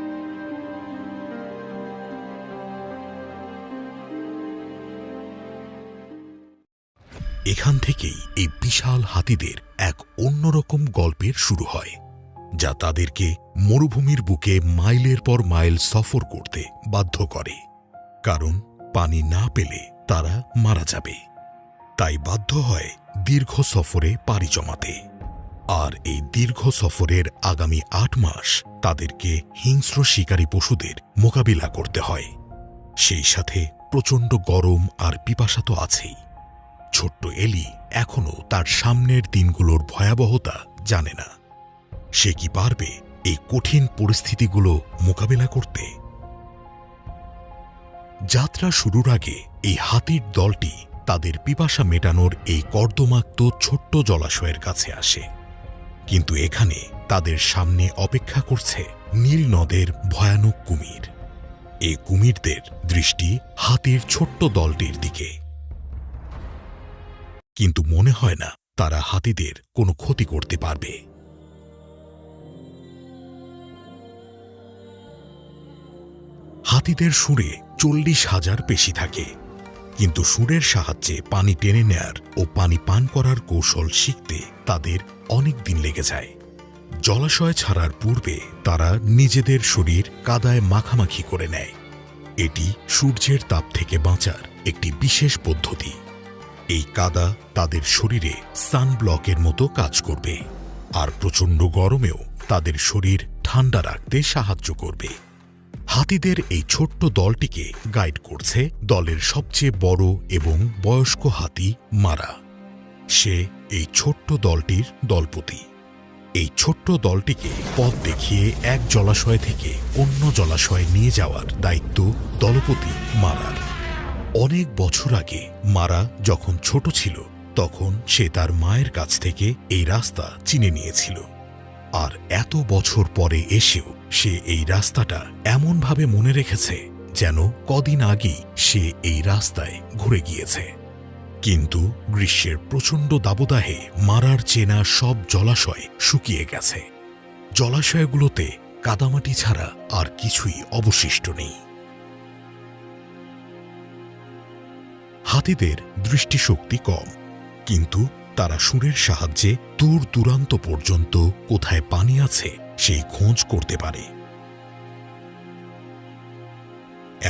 এখান থেকেই এই বিশাল হাতিদের এক অন্যরকম গল্পের শুরু হয়, যা তাদেরকে মরুভূমির বুকে মাইলের পর মাইল সফর করতে বাধ্য করে। কারণ পানি না পেলে তারা মারা যাবে, তাই বাধ্য হয় দীর্ঘ সফরে পাড়ি জমাতে। আর এই দীর্ঘ সফরের আগামী 8 মাস তাদেরকে হিংস্র শিকারী পশুদের মোকাবিলা করতে হয়। সেই সাথে প্রচণ্ড গরম আর পিপাসা তো আছেই। ছোট্ট এলি এখনো তার সামনের দিনগুলোর ভয়াবহতা জানে না। সে কি পারবে এই কঠিন পরিস্থিতিগুলো মোকাবিলা করতে? যাত্রা শুরুর আগে এই হাতির দলটি তাদের পিপাসা মেটানোর এই কর্দমাক্ত ছোট্ট জলাশয়ের কাছে আসে। কিন্তু এখানে তাদের সামনে অপেক্ষা করছে নীল নদের ভয়ানক কুমির। এই কুমিরদের দৃষ্টি হাতির ছোট্ট দলটির দিকে, কিন্তু মনে হয় না তারা হাতিদের কোনো ক্ষতি করতে পারবে। হাতিদের শুঁড়ে 40,000 পেশি থাকে, কিন্তু শুঁড়ের সাহায্যে পানি টেনে নেয়ার ও পানি পান করার কৌশল শিখতে তাদের অনেক দিন লেগে যায়। জলাশয় ছাড়ার পূর্বে তারা নিজেদের শরীর কাদায় মাখামাখি করে নেয়। এটি সূর্যের তাপ থেকে বাঁচার একটি বিশেষ পদ্ধতি। এই কাদা তাদের শরীরে সানব্লকের মতো কাজ করবে, আর প্রচণ্ড গরমেও তাদের শরীর ঠান্ডা রাখতে সাহায্য করবে। হাতিদের এই ছোট্ট দলটিকে গাইড করছে দলের সবচেয়ে বড় এবং বয়স্ক হাতি মারা। সে এই ছোট্ট দলটির দলপতি। এই ছোট্ট দলটিকে পথ দেখিয়ে এক জলাশয় থেকে অন্য জলাশয়ে নিয়ে যাওয়ার দায়িত্ব দলপতি মারার। অনেক বছর আগে মারা যখন ছোট ছিল তখন সে তার মায়ের কাছ থেকে এই রাস্তা চিনে নিয়েছিল, আর এত বছর পরে এসেও সে এই রাস্তাটা এমনভাবে মনে রেখেছে যেন কদিন আগেই সে এই রাস্তায় ঘুরে গিয়েছে। কিন্তু গ্রীষ্মের প্রচণ্ড দাবদাহে মারার চেনা সব জলাশয় শুকিয়ে গেছে। জলাশয়গুলোতে কাদামাটি ছাড়া আর কিছুই অবশিষ্ট নেই। হাতিদের দৃষ্টিশক্তি কম, কিন্তু তারা শুঁড়ের সাহায্যে দূর দূরান্ত পর্যন্ত কোথায় পানি আছে সেই খোঁজ করতে পারে।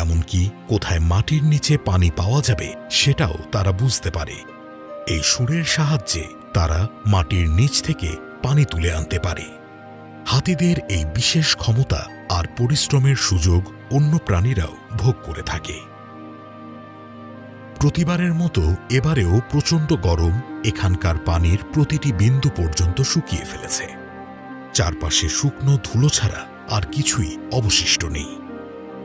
এমনকি কোথায় মাটির নিচে পানি পাওয়া যাবে সেটাও তারা বুঝতে পারে। এই শুঁড়ের সাহায্যে তারা মাটির নিচ থেকে পানি তুলে আনতে পারে। হাতিদের এই বিশেষ ক্ষমতা আর পরিশ্রমের সুযোগ অন্য প্রাণীরাও ভোগ করে থাকে। প্রতিবারের মতো এবারেও প্রচণ্ড গরম এখানকার পানির প্রতিটি বিন্দু পর্যন্ত শুকিয়ে ফেলেছে। চারপাশে শুকনো ধুলো ছাড়া আর কিছুই অবশিষ্ট নেই।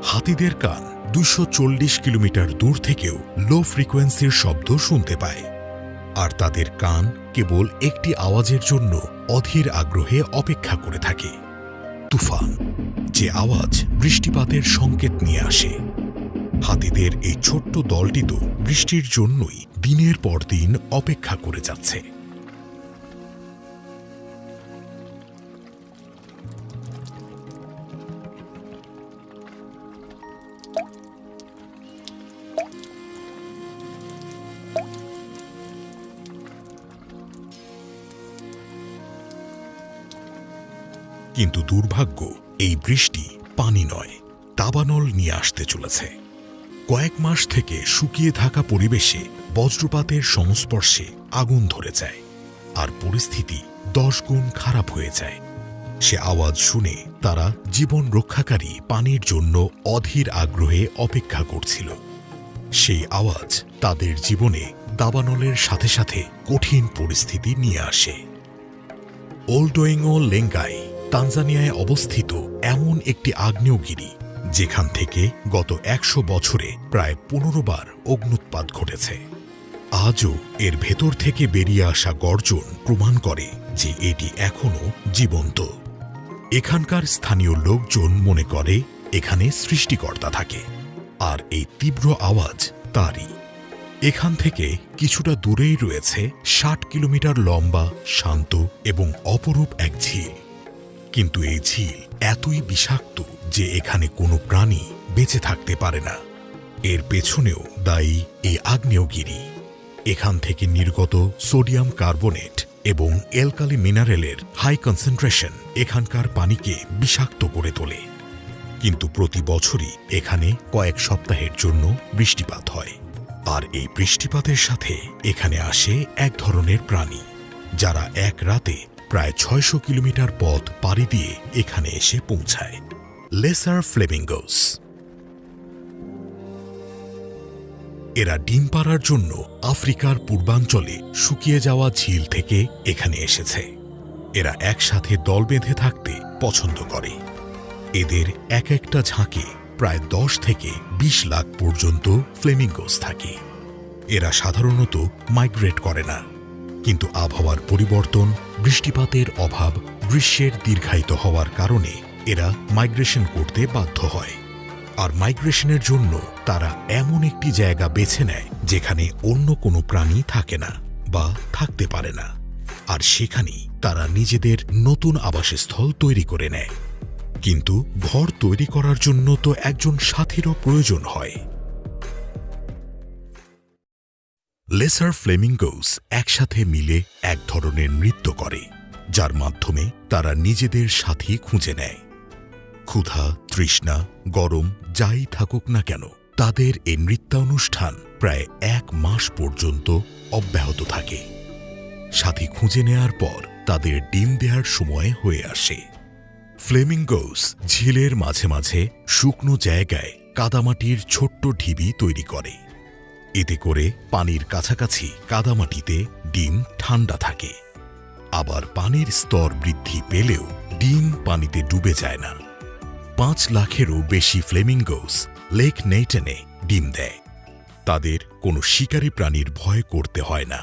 হাতিদের কান 240 কিলোমিটার দূর থেকেও লো ফ্রিকোয়েন্সির শব্দ শুনতে পায়, আর তাদের কান কেবল একটি আওয়াজের জন্য অধীর আগ্রহে অপেক্ষা করে থাকে, তুফান, যে আওয়াজ বৃষ্টিপাতের সংকেত নিয়ে আসে। হাতিদের এই ছোট্ট দলটি তো বৃষ্টির জন্যই দিনের পর দিন অপেক্ষা করে যাচ্ছে। কিন্তু দুর্ভাগ্য, এই বৃষ্টি পানি নয়, দাবানল নিয়ে আসতে চলেছে। কয়েক মাস থেকে শুকিয়ে থাকা পরিবেশে বজ্রপাতের সংস্পর্শে আগুন ধরে যায়, আর পরিস্থিতি 10 গুণ খারাপ হয়ে যায়। সে আওয়াজ শুনে তারা জীবন রক্ষাকারী পানির জন্য অধীর আগ্রহে অপেক্ষা করছিল। সেই আওয়াজ তাদের জীবনে দাবানলের সাথে সাথে কঠিন পরিস্থিতি নিয়ে আসে। ওলডোয়েঙ্গো লেঙ্গাই তানজানিয়ায় অবস্থিত এমন একটি আগ্নেয়গিরি যেখান থেকে গত 100 বছরে প্রায় 15 বার অগ্ন্যুৎপাত ঘটেছে। আজও এর ভেতর থেকে বেরিয়ে আসা গর্জন প্রমাণ করে যে এটি এখনও জীবন্ত। এখানকার স্থানীয় লোকজন মনে করে এখানে সৃষ্টিকর্তা থাকে, আর এই তীব্র আওয়াজ তারই। এখান থেকে কিছুটা দূরেই রয়েছে 60 কিলোমিটার লম্বা, শান্ত এবং অপরূপ এক ঝিল। কিন্তু এই ঝিল এতই বিষাক্ত যে এখানে কোনো প্রাণী বেঁচে থাকতে পারে না। এর পেছনেও দায়ী এই আগ্নেয়গিরি। এখান থেকে নির্গত সোডিয়াম কার্বনেট এবং অ্যালকালি মিনারেলের হাই কনসেন্ট্রেশন এখানকার পানিকে বিষাক্ত করে তোলে। কিন্তু প্রতি বছরই এখানে কয়েক সপ্তাহের জন্য বৃষ্টিপাত হয়, আর এই বৃষ্টিপাতের সাথে এখানে আসে এক ধরনের প্রাণী যারা এক রাতে প্রায় 600 কিলোমিটার পথ পাড়ি দিয়ে এখানে এসে পৌঁছায়। Laser flamingos. এরা ডিম পাড়ার জন্য আফ্রিকার পূর্বাঞ্চলে শুকিয়ে যাওয়া ঝিল থেকে এখানে এসেছে। এরা একসাথে দল বেঁধে থাকতে পছন্দ করে। এদের এক একটা ঝাঁকে প্রায় 10 থেকে 20 লাখ পর্যন্ত ফ্লেমিঙ্গোস থাকে। এরা সাধারণত মাইগ্রেট করে না, কিন্তু আবহাওয়ার পরিবর্তন, বৃষ্টিপাতের অভাব, গ্রীষ্মের দীর্ঘায়িত হওয়ার কারণে এরা মাইগ্রেশন করতে বাধ্য হয়। আর মাইগ্রেশনের জন্য তারা এমন একটি জায়গা বেছে নেয় যেখানে অন্য কোনো প্রাণী থাকে না বা থাকতে পারে না, আর সেখানেই তারা নিজেদের নতুন আবাসস্থল তৈরি করে নেয়। কিন্তু ঘর তৈরি করার জন্য তো একজন সাথীরও প্রয়োজন হয়। লেসার ফ্লেমিঙ্গোস একসাথে মিলে এক ধরনের নৃত্য করে, যার মাধ্যমে তারা নিজেদের সাথী খুঁজে নেয়। ক্ষুধা, তৃষ্ণা, গরম যাই থাকুক না কেন, তাদের এই নৃত্যানুষ্ঠান প্রায় 1 মাস পর্যন্ত অব্যাহত থাকে। সাথী খুঁজে নেয়ার পর তাদের ডিম দেওয়ার সময় হয়ে আসে। ফ্লেমিঙ্গোস ঝিলের মাঝে মাঝে শুকনো জায়গায় কাদামাটির ছোট্ট ঢিবি তৈরি করে। এতে করে পানির কাছাকাছি কাদামাটিতে ডিম ঠান্ডা থাকে। আবার পানির স্তর বৃদ্ধি পেলেও ডিম পানিতে ডুবে যায় না। 5 লাখেরও বেশি ফ্লেমিঙ্গোস লেক নেইটেনে ডিম দেয়। তাদের কোনো শিকারী প্রাণীর ভয় করতে হয় না,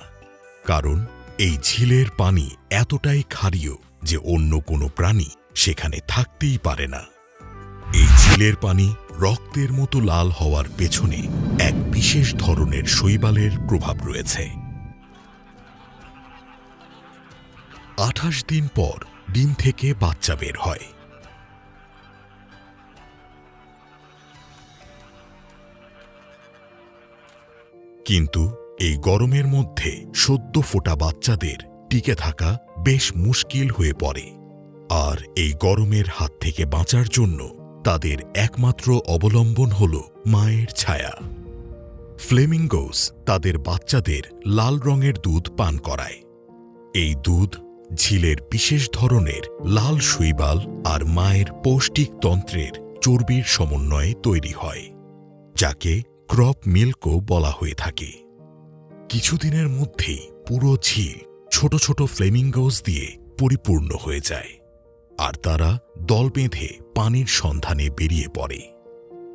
কারণ এই ঝিলের পানি এতটাই ক্ষারীয় যে অন্য কোনো প্রাণী সেখানে থাকতেই পারে না। এই ঝিলের পানি রক্তের মতো লাল হওয়ার পেছনে এক বিশেষ ধরনের শৈবালের প্রভাব রয়েছে। 28 দিন পর ডিম থেকে বাচ্চা বের হয়। কিন্তু এই গরমের মধ্যে সদ্য ফোটা বাচ্চাদের টিকে থাকা বেশ মুশকিল হয়ে পড়ে। আর এই গরমের হাত থেকে বাঁচার জন্য তাদের একমাত্র অবলম্বন হল মায়ের ছায়া। ফ্লেমিঙ্গোস তাদের বাচ্চাদের লাল রঙের দুধ পান করায়। এই দুধ ঝিলের বিশেষ ধরনের লাল শৈবাল আর মায়ের পৌষ্টিক তন্ত্রের চর্বির সমন্বয়ে তৈরি হয়, যাকে ক্রপ মিল্কও বলা হয়ে থাকে। কিছুদিনের মধ্যেই পুরো ঝিল ছোট ছোট ফ্লেমিঙ্গোস দিয়ে পরিপূর্ণ হয়ে যায়, আর তারা দল বেঁধে পানির সন্ধানে বেরিয়ে পড়ে।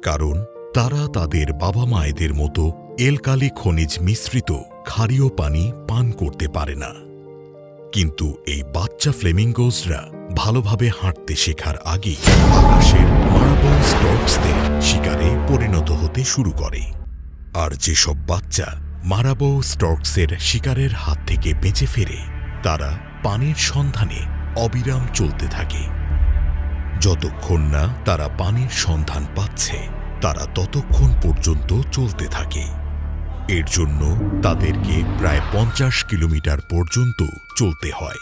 কারণ তারা তাদের বাবা মায়েদের মতো এলকালি খনিজ মিশ্রিত ক্ষারীয় পানি পান করতে পারে না। কিন্তু এই বাচ্চা ফ্লেমিঙ্গোসরা ভালোভাবে হাঁটতে শেখার আগেই আকাশের মারাবল স্টর্কসদের শিকারে পরিণত হতে শুরু করে। আর যেসব বাচ্চা মারাবল স্টর্কসের শিকারের হাত থেকে বেঁচে ফেরে, তারা পানির সন্ধানে অবিরাম চলতে থাকে। যতক্ষণ না তারা পানির সন্ধান পাচ্ছে, তারা ততক্ষণ পর্যন্ত চলতে থাকে। এর জন্য তাদেরকে প্রায় 50 কিলোমিটার পর্যন্ত চলতে হয়।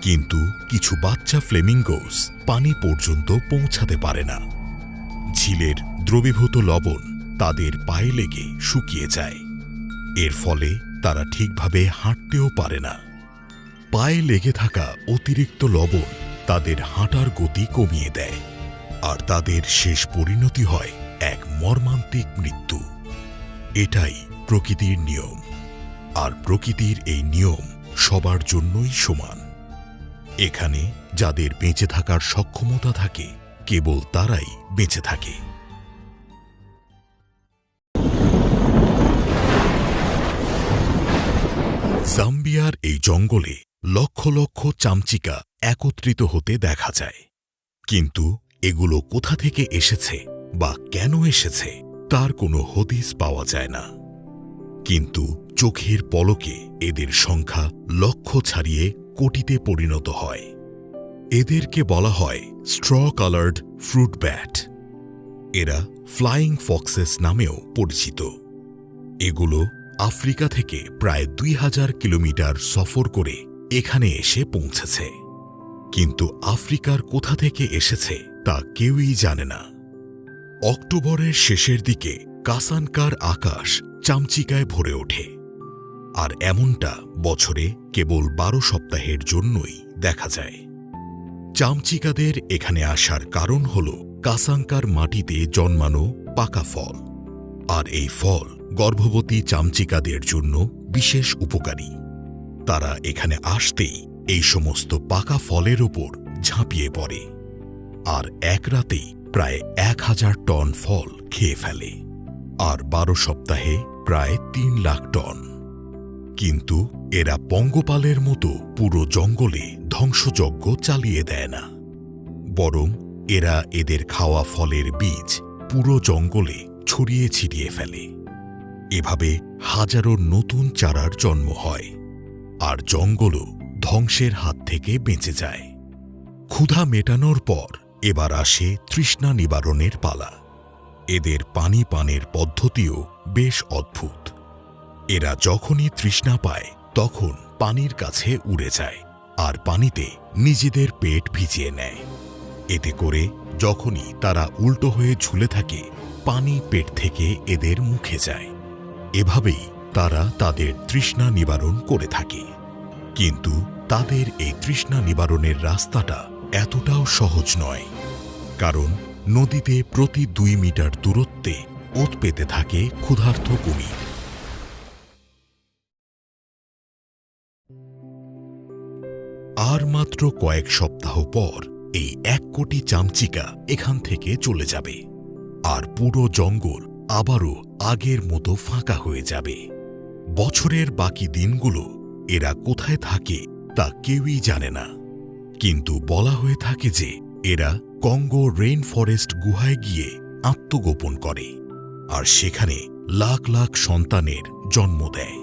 কিন্তু কিছু বাচ্চা ফ্লেমিঙ্গোস পানি পর্যন্ত পৌঁছাতে পারে না। ঝিলের দ্রবীভূত লবণ তাদের পায়ে লেগে শুকিয়ে যায়। এর ফলে তারা ঠিকভাবে হাঁটতেও পারে না। পায়ে লেগে থাকা অতিরিক্ত লবণ তাদের হাঁটার গতি কমিয়ে দেয়, আর তাদের শেষ পরিণতি হয় এক মর্মান্তিক মৃত্যু। এটাই প্রকৃতির নিয়ম, আর প্রকৃতির এই নিয়ম সবার জন্যই সমান। এখানে যাদের বেঁচে থাকার সক্ষমতা থাকে, কেবল তারাই বেঁচে থাকে। জাম্বিয়ার এই জঙ্গলে লক্ষ লক্ষ চামচিকা একত্রিত হতে দেখা যায়। কিন্তু এগুলো কোথা থেকে এসেছে বা কেন এসেছে তার কোনো হদিস পাওয়া যায় না। কিন্তু চোখের পলকে এদের সংখ্যা লক্ষ ছাড়িয়ে কোটিতে পরিণত হয়। এদেরকে বলা হয় স্ট্র কালার্ড ফ্রুট ব্যাট। এরা ফ্লাইং ফক্সেস নামেও পরিচিত। এগুলো আফ্রিকা থেকে প্রায় 2000 কিলোমিটার সফর করে এখানে এসে পৌঁছেছে। কিন্তু আফ্রিকার কোথা থেকে এসেছে তা কেউই জানে না। অক্টোবরের শেষের দিকে কাসানকার আকাশ চামচিকায় ভরে ওঠে, আর এমনটা বছরে কেবল 12 সপ্তাহের জন্যই দেখা যায়। চামচিকাদের এখানে আসার কারণ হল কাসাঙ্কার মাটিতে জন্মানো পাকা ফল, আর এই ফল গর্ভবতী চামচিকাদের জন্য বিশেষ উপকারী। তারা এখানে আসতেই এই সমস্ত পাকা ফলের ওপর ঝাঁপিয়ে পড়ে, আর এক রাতেই প্রায় 1000 টন ফল খেয়ে ফেলে, আর 12 সপ্তাহে প্রায় 3 লাখ টন। কিন্তু এরা পঙ্গপালের মতো পুরো জঙ্গলে ধ্বংসযজ্ঞ চালিয়ে দেয় না, বরং এরা এদের খাওয়া ফলের বীজ পুরো জঙ্গলে ছড়িয়ে ছিটিয়ে ফেলে। এভাবে হাজারো নতুন চারার জন্ম হয়, আর জঙ্গলও ধ্বংসের হাত থেকে বেঁচে যায়। ক্ষুধা মেটানোর পর এবার আসে তৃষ্ণা নিবারণের পালা। এদের পানি পানের পদ্ধতিও বেশ অদ্ভুত। এরা যখনই তৃষ্ণা পায় তখন পানির কাছে উড়ে যায় আর পানিতে নিজেদের পেট ভিজিয়ে নেয়। এতে করে যখনই তারা উল্টো হয়ে ঝুলে থাকে পানি পেট থেকে এদের মুখে যায়। এভাবেই তারা তাদের তৃষ্ণা নিবারণ করে থাকে। কিন্তু তাদের এই তৃষ্ণা নিবারণের রাস্তাটা এতটাও সহজ নয়, কারণ নদীতে প্রতি 2 মিটার দূরত্বে ওত পেতে থাকে ক্ষুধার্ত কুমির। আর মাত্র কয়েক সপ্তাহ পর এই 1 কোটি চামচিকা এখান থেকে চলে যাবে, আর পুরো জঙ্গল আবারও আগের মতো ফাঁকা হয়ে যাবে। বছরের বাকি দিনগুলো এরা কোথায় থাকে তা কেউই জানে না, কিন্তু বলা হয়ে থাকে যে এরা কঙ্গো রেইন ফরেস্ট গুহায় গিয়ে আত্মগোপন করে আর সেখানে লাখ লাখ সন্তানের জন্ম দেয়।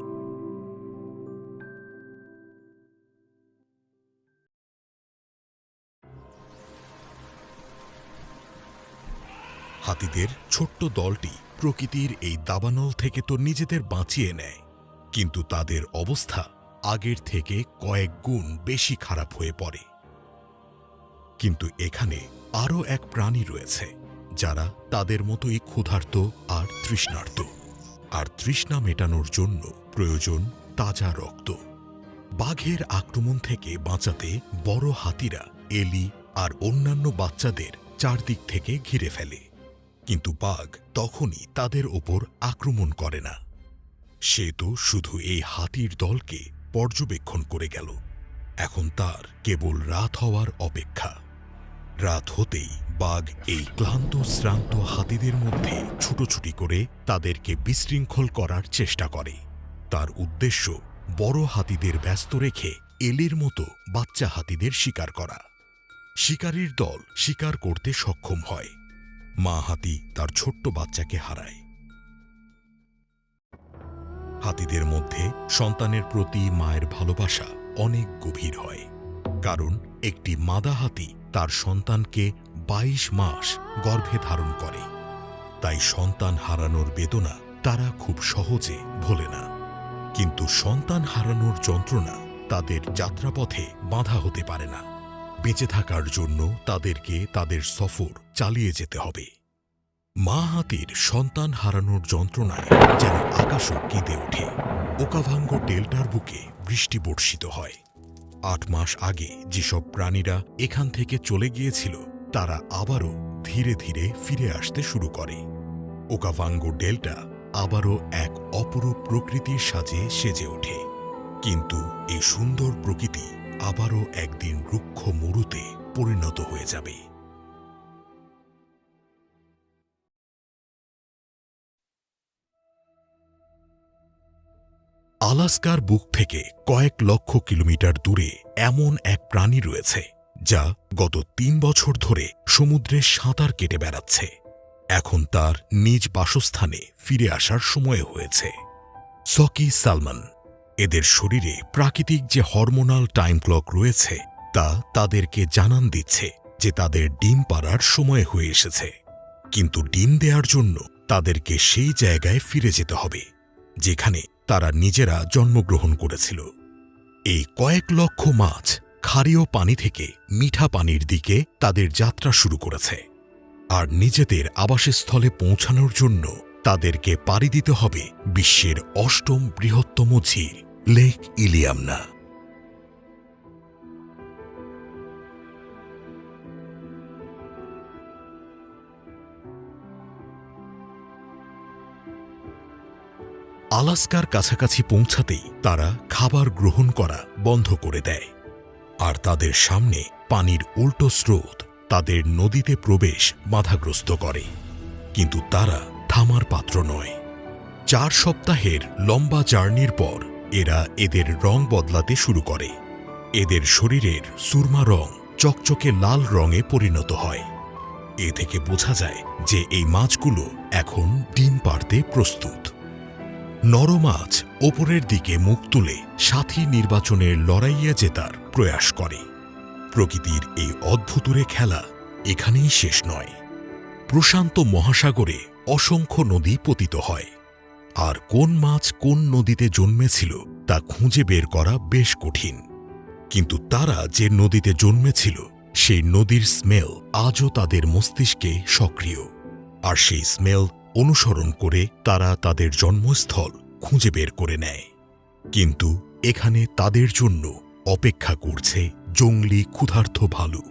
হাতিদের ছোট্ট দলটি প্রকৃতির এই দাবানল থেকে তো নিজেদের বাঁচিয়ে নেয়, কিন্তু তাদের অবস্থা আগের থেকে কয়েক গুণ বেশি খারাপ হয়ে পড়ে। কিন্তু এখানে আরও এক প্রাণী রয়েছে যারা তাদের মতোই ক্ষুধার্ত আর তৃষ্ণার্ত, আর তৃষ্ণা মেটানোর জন্য প্রয়োজন তাজা রক্ত। বাঘের আক্রমণ থেকে বাঁচাতে বড় হাতিরা এলি আর অন্যান্য বাচ্চাদের চারদিক থেকে ঘিরে ফেলে, কিন্তু বাঘ তখনই তাদের ওপর আক্রমণ করে না। সে তো শুধু এই হাতির দলকে পর্যবেক্ষণ করে গেল। এখন তার কেবল রাত হওয়ার অপেক্ষা। রাত হতেই বাঘ এই ক্লান্ত শ্রান্ত হাতিদের মধ্যে ছুটোছুটি করে তাদেরকে বিশৃঙ্খল করার চেষ্টা করে। তার উদ্দেশ্য বড় হাতিদের ব্যস্ত রেখে এলির মতো বাচ্চা হাতিদের শিকার করা। শিকারীর দল শিকার করতে সক্ষম হয়, মা হাতি তার ছোট্ট বাচ্চাকে হারায়। হাতিদের মধ্যে সন্তানের প্রতি মায়ের ভালোবাসা অনেক গভীর হয়, কারণ একটি মাদা হাতি তার সন্তানকে 22 মাস গর্ভে ধারণ করে। তাই সন্তান হারানোর বেদনা তারা খুব সহজে ভোলে না। কিন্তু সন্তান হারানোর যন্ত্রণা তাদের যাত্রাপথে বাধা হতে পারে না। বেঁচে থাকার জন্য তাদেরকে তাদের সফর চালিয়ে যেতে হবে। মা হাতির সন্তান হারানোর যন্ত্রণায় যেন আকাশও কেঁদে ওঠে। ওকাভাঙ্গো ডেল্টার বুকে বৃষ্টি বর্ষিত হয়। 8 মাস আগে যেসব প্রাণীরা এখান থেকে চলে গিয়েছিল তারা আবারও ধীরে ধীরে ফিরে আসতে শুরু করে। ওকাভাঙ্গো ডেল্টা আবারও এক অপরূপ প্রকৃতির সাজে সেজে ওঠে। কিন্তু এই সুন্দর প্রকৃতি আবারও একদিন রুক্ষ মরুতে পরিণত হয়ে যাবে। আলাস্কার বুক থেকে কয়েক লক্ষ কিলোমিটার দূরে এমন এক প্রাণী রয়েছে যা গত 3 বছর ধরে সমুদ্রে সাঁতার কেটে বেড়াচ্ছে। এখন তার নিজ বাসস্থানে ফিরে আসার সময় হয়েছে। সকি সালমন। এদের শরীরে প্রাকৃতিক যে হরমোনাল টাইম ক্লক রয়েছে তা তাদেরকে জানান দিচ্ছে যে তাদের ডিম পাড়ার সময় হয়ে এসেছে। কিন্তু ডিম দেওয়ার জন্য তাদেরকে সেই জায়গায় ফিরে যেতে হবে যেখানে তারা নিজেরা জন্মগ্রহণ করেছিল। এই কয়েক লক্ষ মাছ ক্ষারীয় পানি থেকে মিঠা পানির দিকে তাদের যাত্রা শুরু করেছে, আর নিজেদের আবাসস্থলে পৌঁছানোর জন্য তাদেরকে পাড়ি দিতে হবে বিশ্বের 8ম বৃহত্তম ঝিল লেক ইলিয়ামনা। আলাস্কার কাছাকাছি পৌঁছাতেই তারা খাবার গ্রহণ করা বন্ধ করে দেয়, আর তাদের সামনে পানির উল্টো স্রোত তাদের নদীতে প্রবেশ বাধাগ্রস্ত করে। কিন্তু তারা থামার পাত্র নয়। 4 সপ্তাহের লম্বা জার্নির পর এরা এদের রং বদলাতে শুরু করে। এদের শরীরের সুরমা রং চকচকে লাল রঙে পরিণত হয়। এ থেকে বোঝা যায় যে এই মাছগুলো এখন ডিম পাড়তে প্রস্তুত। নর মাছ ওপরের দিকে মুখ তুলে সাথী নির্বাচনের লড়াইয়ে জেতার প্রয়াস করে। প্রকৃতির এই অদ্ভুতুরে খেলা এখানেই শেষ নয়। প্রশান্ত মহাসাগরে অসংখ্য নদী পতিত হয়, আর কোন মাছ কোন নদীতে জন্মেছিল তা খুঁজে বের করা বেশ কঠিন। কিন্তু তারা যে নদীতে জন্মেছিল সেই নদীর স্মেল আজও তাদের মস্তিষ্কে সক্রিয়, আর সেই স্মেল অনুসরণ করে তারা তাদের জন্মস্থল খুঁজে বের করে নেয়। কিন্তু এখানে তাদের জন্য অপেক্ষা করছে জংলি ক্ষুধার্ত ভালুক।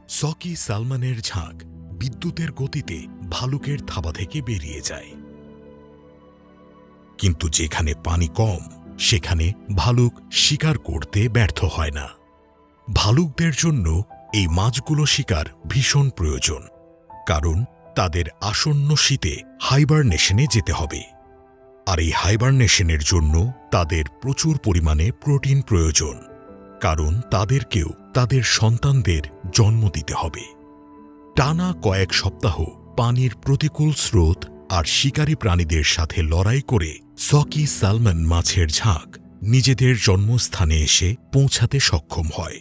সকি সালমনের ঝাঁক বিদ্যুতের গতিতে ভালুকের থাবা থেকে বেরিয়ে যায়। কিন্তু যেখানে পানি কম সেখানে ভালুক শিকার করতে ব্যর্থ হয় না। ভালুকদের জন্য এই মাছগুলো শিকার ভীষণ প্রয়োজন, কারণ তাদের আসন্ন শীতে হাইবারনেশনে যেতে হবে, আর এই হাইবারনেশনের জন্য তাদের প্রচুর পরিমাণে প্রোটিন প্রয়োজন, কারণ তাদেরকেও তাদের সন্তানদের জন্ম দিতে হবে। টানা কয়েক সপ্তাহ পানির প্রতিকূল স্রোত আর শিকারী প্রাণীদের সাথে লড়াই করে সকি সালমন মাছের ঝাঁক নিজেদের জন্মস্থানে এসে পৌঁছাতে সক্ষম হয়।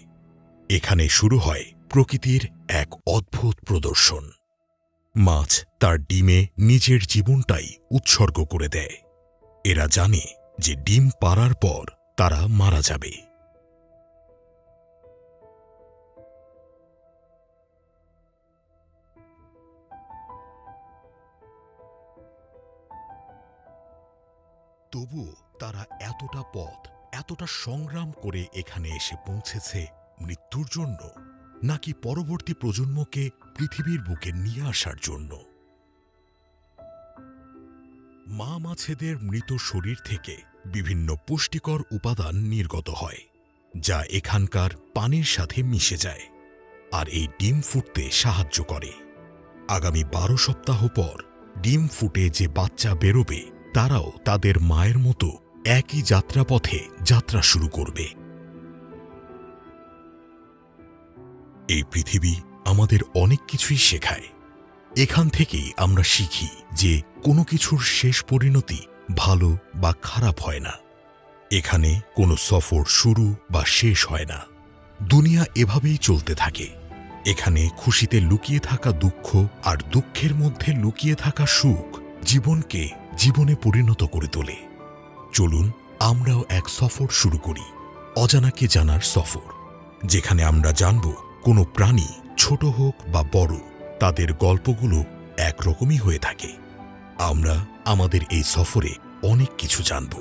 এখানে শুরু হয় প্রকৃতির এক অদ্ভুত প্রদর্শন। মাছ তার ডিমে নিজের জীবনটাই উৎসর্গ করে দেয়। এরা জানে যে ডিম পাড়ার পর তারা মারা যাবে। তবুও তারা এতটা পথ, এতটা সংগ্রাম করে এখানে এসে পৌঁছেছে মৃত্যুর জন্য, নাকি পরবর্তী প্রজন্মকে পৃথিবীর বুকে নিয়ে আসার জন্য? মা মাছেদের মৃত শরীর থেকে বিভিন্ন পুষ্টিকর উপাদান নির্গত হয়, যা এখানকার পানির সাথে মিশে যায় আর এই ডিম ফুটতে সাহায্য করে। আগামী 12 সপ্তাহ পর ডিম ফুটে যে বাচ্চা বেরোবে তারাও তাদের মায়ের মতো একই যাত্রাপথে যাত্রা শুরু করবে। এই পৃথিবী আমাদের অনেক কিছুই শেখায়। এখান থেকেই আমরা শিখি যে কোনো কিছুর শেষ পরিণতি ভালো বা খারাপ হয় না। এখানে কোনো সফর শুরু বা শেষ হয় না, দুনিয়া এভাবেই চলতে থাকে। এখানে খুশিতে লুকিয়ে থাকা দুঃখ আর দুঃখের মধ্যে লুকিয়ে থাকা সুখ জীবনকে জীবনে পরিণত করে তোলে। চলুন আমরাও এক সফর শুরু করি, অজানাকে জানার সফর, যেখানে আমরা জানব কোনো প্রাণী ছোট হোক বা বড়, তাদের গল্পগুলো একরকমই হয়ে থাকে। আমরা আমাদের এই সফরে অনেক কিছু জানব।